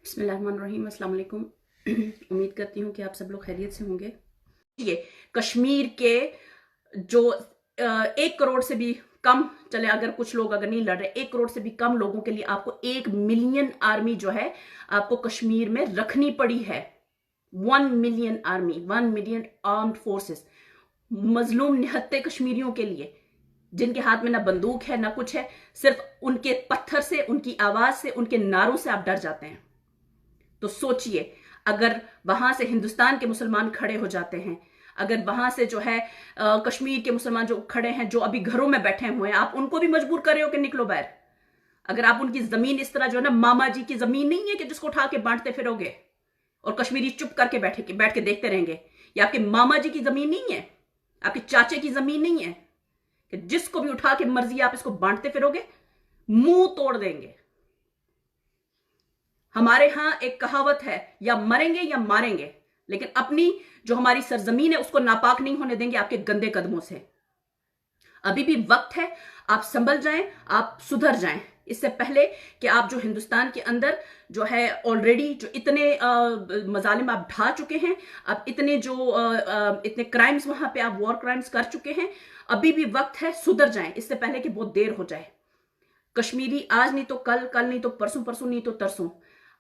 बिस्मिल्लाहिर्रहमानिर्रहीम, अस्सलाम वालेकुम। उम्मीद करती हूँ कि आप सब लोग खैरियत से होंगे। ये कश्मीर के जो 1 करोड़ से भी कम, चले अगर कुछ लोग अगर नहीं लड़ रहे, 1 करोड़ से भी कम लोगों के लिए आपको 1 मिलियन आर्मी जो है आपको कश्मीर में रखनी पड़ी है। 1 million army, 1 million armed forces, मजलूम निहत्ते कश्मीरियों के लिए, जिनके हाथ में ना बंदूक है ना कुछ है, सिर्फ उनके पत्थर से, उनकी आवाज से, उनके नारों से आप डर जाते हैं। तो सोचिए, अगर वहां से हिंदुस्तान के मुसलमान खड़े हो जाते हैं, अगर वहां से जो है कश्मीर के मुसलमान जो खड़े हैं, जो अभी घरों में बैठे हुए हैं, आप उनको भी मजबूर कर रहे हो कि निकलो बाहर। अगर आप उनकी जमीन इस तरह जो है ना, मामा जी की जमीन नहीं है कि जिसको उठा के बांटते फिरोगे और कश्मीरी चुप करके बैठ के देखते रहेंगे। ये आपके मामा जी की जमीन नहीं है, आपके चाचे की जमीन नहीं है कि जिसको भी उठा के मर्जी आप इसको बांटते फिरोगे, मुंह तोड़ देंगे। हमारे यहां एक कहावत है, या मरेंगे या मारेंगे, लेकिन अपनी जो हमारी सरजमीन है उसको नापाक नहीं होने देंगे आपके गंदे कदमों से। अभी भी वक्त है, आप संभल जाएं, आप सुधर जाएं, इससे पहले कि आप जो हिंदुस्तान के अंदर जो है ऑलरेडी जो इतने मजालिम आप ढा चुके हैं, आप इतने जो इतने क्राइम्स वहां पे आप वॉर क्राइम्स कर चुके हैं, अभी भी वक्त है, सुधर जाएं इससे पहले कि बहुत देर हो जाए। कश्मीरी आज नहीं तो कल, कल नहीं तो परसों, परसों नहीं तो तरसों,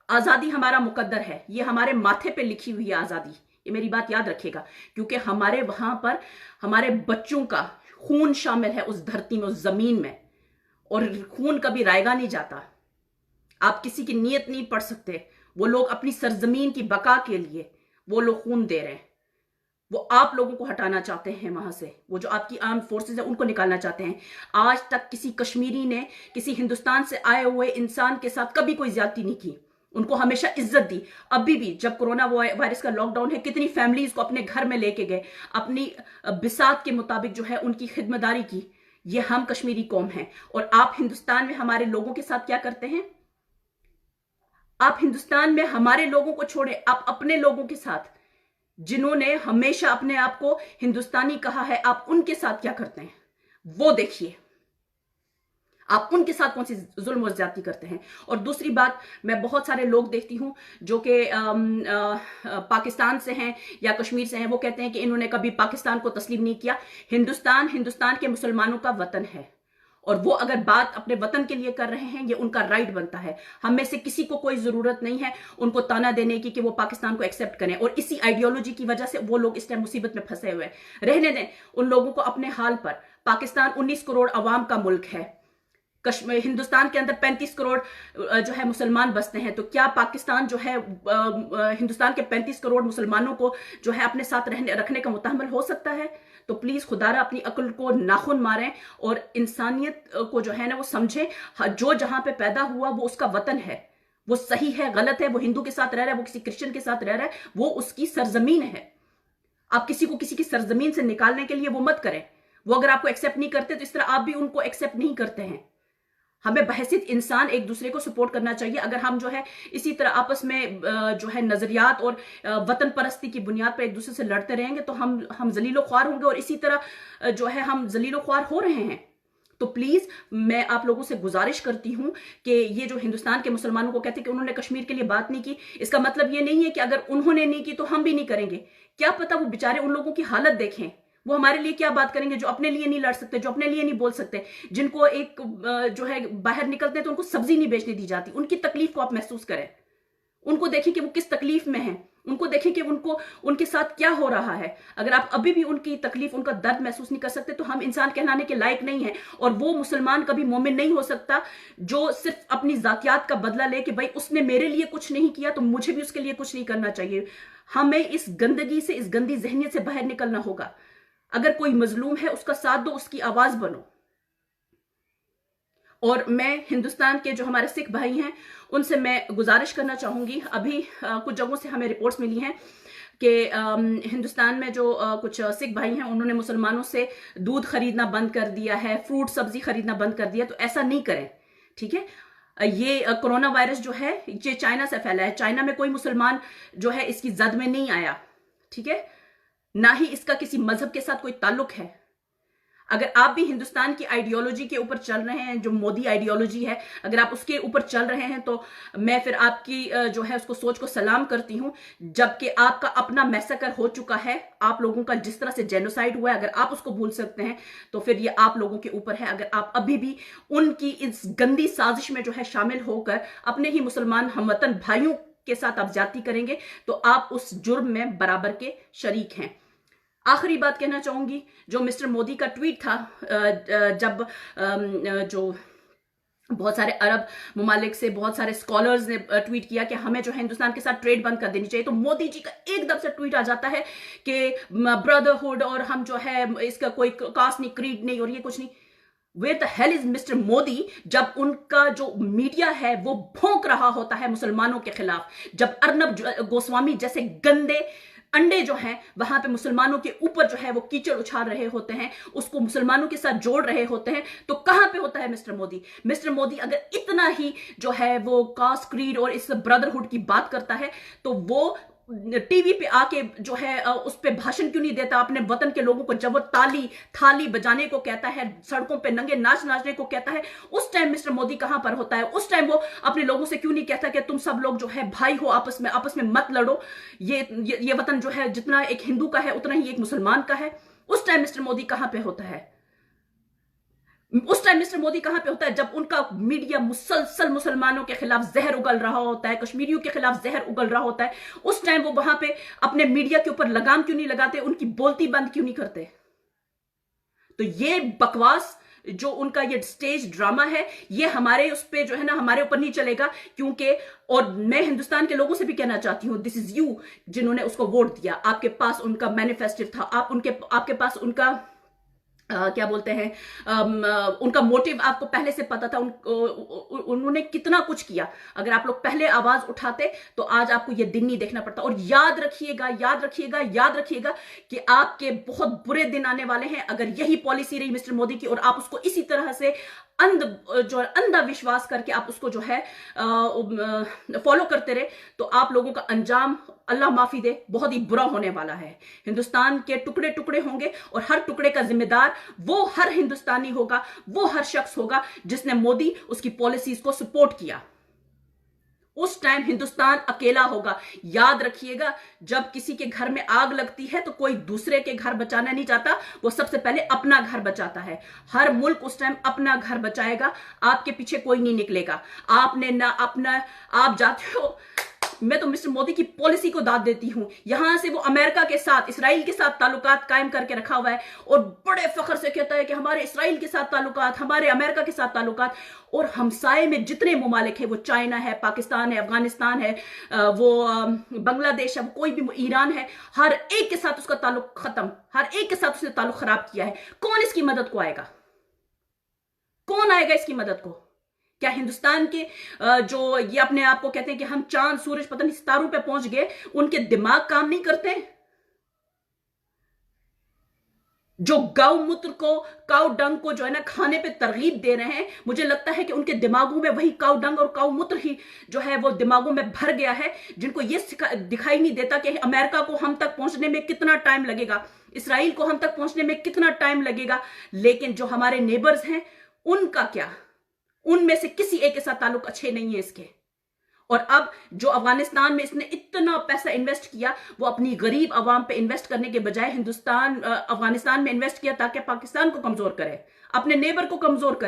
आजादी हमारा मुकद्दर है, ये हमारे माथे पे लिखी हुई है आजादी। ये मेरी बात याद रखिएगा, क्योंकि हमारे वहां पर हमारे बच्चों का खून शामिल है उस धरती में, उस जमीन में, और खून कभी रायगा नहीं जाता। आप किसी की नीयत नहीं पढ़ सकते। वो लोग अपनी सरजमीन की बका के लिए वो लोग खून दे रहे हैं। वो आप लोगों को हटाना चाहते हैं वहां से, वो जो आपकी आर्म फोर्सेस है उनको निकालना चाहते हैं। आज तक किसी कश्मीरी ने किसी हिंदुस्तान से आए हुए इंसान के साथ कभी कोई ज्यादती नहीं की, उनको हमेशा इज्जत दी। अभी भी जब कोरोना वायरस का लॉकडाउन है, कितनी फैमिलीज को अपने घर में लेके गए, अपनी बिसात के मुताबिक जो है उनकी खिदमतदारी की। ये हम कश्मीरी कौम हैं। और आप हिंदुस्तान में हमारे लोगों के साथ क्या करते हैं? आप हिंदुस्तान में हमारे लोगों को छोड़े, आप अपने लोगों के साथ, जिन्होंने हमेशा अपने आप को हिंदुस्तानी कहा है, आप उनके साथ क्या करते हैं वो देखिए। आप उनके साथ कौन सी जुल्म और ज्यादती करते हैं। और दूसरी बात, मैं बहुत सारे लोग देखती हूं जो कि पाकिस्तान से हैं या कश्मीर से हैं, वो कहते हैं कि इन्होंने कभी पाकिस्तान को तस्लीम नहीं किया। हिंदुस्तान के मुसलमानों का वतन है, और वो अगर बात अपने वतन के लिए कर रहे हैं, ये उनका राइट बनता है। हम में से किसी को कोई जरूरत नहीं है उनको ताना देने की कि वो पाकिस्तान को एक्सेप्ट करें, और इसी आइडियोलॉजी की वजह से वो लोग इस टाइम मुसीबत में फंसे हुए हैं। रहने दें उन लोगों को अपने हाल पर। पाकिस्तान 19 करोड़ अवाम का मुल्क है। कश्मीर, हिंदुस्तान के अंदर 35 करोड़ जो है मुसलमान बसते हैं। तो क्या पाकिस्तान जो है हिंदुस्तान के 35 करोड़ मुसलमानों को जो है अपने साथ रखने का मुतहम्मल हो सकता है? तो प्लीज खुदारा अपनी अक्ल को नाखून मारें और इंसानियत को जो है ना वो समझें। जो जहां पे पैदा हुआ वो उसका वतन है, वो सही है गलत है, वो हिंदू के साथ रह रहा है, वो किसी क्रिश्चियन के साथ रह रहा है, वो उसकी सरजमीन है। आप किसी को किसी की सरजमीन से निकालने के लिए वो मत करें। वो अगर आपको एक्सेप्ट नहीं करते तो इस तरह आप भी उनको एक्सेप्ट नहीं करते हैं। हमें बहसियत इंसान एक दूसरे को सपोर्ट करना चाहिए। अगर हम जो है इसी तरह आपस में जो है नजरियात और वतन परस्ती की बुनियाद पर एक दूसरे से लड़ते रहेंगे तो हम जलीलो ख्वार होंगे, और इसी तरह जो है हम जलीलो ख्वार हो रहे हैं। तो प्लीज मैं आप लोगों से गुजारिश करती हूं कि ये जो हिंदुस्तान के मुसलमानों को कहते हैं कि उन्होंने कश्मीर के लिए बात नहीं की, इसका मतलब ये नहीं है कि अगर उन्होंने नहीं की तो हम भी नहीं करेंगे। क्या पता वो बेचारे उन लोगों की हालत देखें, वो हमारे लिए क्या बात करेंगे, जो अपने लिए नहीं लड़ सकते, जो अपने लिए नहीं बोल सकते, जिनको एक जो है बाहर निकलते हैं तो उनको सब्जी नहीं बेचने दी जाती। उनकी तकलीफ को आप महसूस करें, उनको देखें कि वो किस तकलीफ में हैं, उनको देखें कि उनको उनके साथ क्या हो रहा है। अगर आप अभी भी उनकी तकलीफ, उनका दर्द महसूस नहीं कर सकते तो हम इंसान कहलाने के लायक नहीं है। और वो मुसलमान कभी मोमिन नहीं हो सकता जो सिर्फ अपनी जातियात का बदला ले कि भाई उसने मेरे लिए कुछ नहीं किया तो मुझे भी उसके लिए कुछ नहीं करना चाहिए। हमें इस गंदगी से, इस गंदी जहनियत से बाहर निकलना होगा। अगर कोई मजलूम है उसका साथ दो, उसकी आवाज बनो। और मैं हिंदुस्तान के जो हमारे सिख भाई हैं उनसे मैं गुजारिश करना चाहूंगी, अभी कुछ जगहों से हमें रिपोर्ट्स मिली हैं कि हिंदुस्तान में जो कुछ सिख भाई हैं उन्होंने मुसलमानों से दूध खरीदना बंद कर दिया है, फ्रूट सब्जी खरीदना बंद कर दिया। तो ऐसा नहीं करें, ठीक है। ये कोरोना वायरस जो है ये चाइना से फैला है। चाइना में कोई मुसलमान जो है इसकी जद में नहीं आया, ठीक है, ना ही इसका किसी मजहब के साथ कोई ताल्लुक है। अगर आप भी हिंदुस्तान की आइडियोलॉजी के ऊपर चल रहे हैं, जो मोदी आइडियोलॉजी है, अगर आप उसके ऊपर चल रहे हैं, तो मैं फिर आपकी जो है उसको सोच को सलाम करती हूं। जबकि आपका अपना मैसेकर हो चुका है, आप लोगों का जिस तरह से जेनोसाइड हुआ है, अगर आप उसको भूल सकते हैं तो फिर ये आप लोगों के ऊपर है। अगर आप अभी भी उनकी इस गंदी साजिश में जो है शामिल होकर अपने ही मुसलमान हमवतन भाइयों के साथ आप ज्यादती करेंगे, तो आप उस जुर्म में बराबर के शरीक हैं। आखिरी बात कहना चाहूंगी, जो मिस्टर मोदी का ट्वीट था, जब जो बहुत सारे अरब ममालिक से बहुत सारे स्कॉलर्स ने ट्वीट किया कि हमें जो है हिंदुस्तान के साथ ट्रेड बंद कर देनी चाहिए, तो मोदी जी का एकदम से ट्वीट आ जाता है कि ब्रदरहुड और हम जो है इसका कोई कास्ट नहीं, क्रीड नहीं और ये कुछ नहीं। Where the hell is mister Modi, जब उनका जो मीडिया है वो भौंक रहा होता है मुसलमानों के खिलाफ, जब अर्नब गोस्वामी जैसे गंदे अंडे जो हैं वहां पे मुसलमानों के ऊपर जो है वो कीचड़ उछाल रहे होते हैं, उसको मुसलमानों के साथ जोड़ रहे होते हैं, तो कहां पे होता है मिस्टर मोदी? मिस्टर मोदी अगर इतना ही जो है वो कास्ट, क्रीड और इस ब्रदरहुड की बात करता है, तो वो टीवी पे आके जो है उस पे भाषण क्यों नहीं देता अपने वतन के लोगों को? जब वो थाली बजाने को कहता है, सड़कों पे नंगे नाचने को कहता है, उस टाइम मिस्टर मोदी कहां पर होता है? उस टाइम वो अपने लोगों से क्यों नहीं कहता कि तुम सब लोग जो है भाई हो, आपस में मत लड़ो, ये वतन जो है जितना एक हिंदू का है उतना ही एक मुसलमान का है। उस टाइम मिस्टर मोदी कहां पे होता है? उस टाइम मिस्टर मोदी कहां पे होता है जब उनका मीडिया मुसलसल मुसलमानों के खिलाफ जहर उगल रहा होता है, कश्मीरियों के खिलाफ जहर उगल रहा होता है? उस टाइम वो वहां पे अपने मीडिया के ऊपर लगाम क्यों नहीं लगाते, उनकी बोलती बंद क्यों नहीं करते? तो ये बकवास जो उनका ये स्टेज ड्रामा है, ये हमारे उस पे जो है ना, हमारे ऊपर नहीं चलेगा। क्योंकि और मैं हिंदुस्तान के लोगों से भी कहना चाहती हूं, दिस इज यू जिन्होंने उसको वोट दिया, आपके पास उनका मैनिफेस्टो था, आपके पास उनका क्या बोलते हैं, उनका मोटिव आपको पहले से पता था, उन्होंने कितना कुछ किया। अगर आप लोग पहले आवाज उठाते तो आज आपको ये दिन नहीं देखना पड़ता। और याद रखिएगा, याद रखिएगा, याद रखिएगा कि आपके बहुत बुरे दिन आने वाले हैं अगर यही पॉलिसी रही मिस्टर मोदी की, और आप उसको इसी तरह से अंधा विश्वास करके आप उसको जो है फॉलो करते रहे, तो आप लोगों का अंजाम, अल्लाह माफी दे, बहुत ही बुरा होने वाला है। हिंदुस्तान के टुकड़े टुकड़े होंगे और हर टुकड़े का जिम्मेदार वो हर हिंदुस्तानी होगा, वो हर शख्स होगा जिसने मोदी उसकी पॉलिसीज को सपोर्ट किया। उस टाइम हिंदुस्तान अकेला होगा। याद रखिएगा, जब किसी के घर में आग लगती है तो कोई दूसरे के घर बचाना नहीं चाहता, वो सबसे पहले अपना घर बचाता है। हर मुल्क उस टाइम अपना घर बचाएगा, आपके पीछे कोई नहीं निकलेगा। आपने ना अपना, आप जाते हो, मैं तो मिस्टर मोदी की पॉलिसी को दाद देती हूं। यहां से वो अमेरिका के साथ, इसराइल के साथ ताल्लुकात कायम करके रखा हुआ है और बड़े फख्र से कहता है कि हमारे इसराइल के साथ ताल्लुकात, हमारे अमेरिका के साथ ताल्लुकात। और हमसाए में जितने ममालिक है, वो चाइना है, पाकिस्तान है, अफगानिस्तान है, वो बांग्लादेश है, कोई भी, ईरान है, हर एक के साथ उसका ताल्लुक खत्म, हर एक के साथ उसने ताल्लुक खराब किया है। कौन इसकी मदद को आएगा? कौन आएगा इसकी मदद को? क्या हिंदुस्तान के जो ये अपने आप को कहते हैं कि हम चांद, सूरज, पता नहीं सितारों पे पहुंच गए, उनके दिमाग काम नहीं करते? जो गौमूत्र को, काउ डंग को जो है ना खाने पे तरगीब दे रहे हैं, मुझे लगता है कि उनके दिमागों में वही काउ डंग और काउमूत्र ही जो है वो दिमागों में भर गया है, जिनको ये दिखाई नहीं देता कि अमेरिका को हम तक पहुंचने में कितना टाइम लगेगा, इसराइल को हम तक पहुंचने में कितना टाइम लगेगा। लेकिन जो हमारे नेबर्स हैं उनका क्या? उनमें से किसी एक के साथ ताल्लुक अच्छे नहीं है इसके। और अब जो अफगानिस्तान में इसने इतना पैसा इन्वेस्ट किया, वो अपनी गरीब आवाम पे इन्वेस्ट करने के बजाय अफगानिस्तान में इन्वेस्ट किया ताकि पाकिस्तान को कमजोर करे, अपने नेबर को कमजोर करे।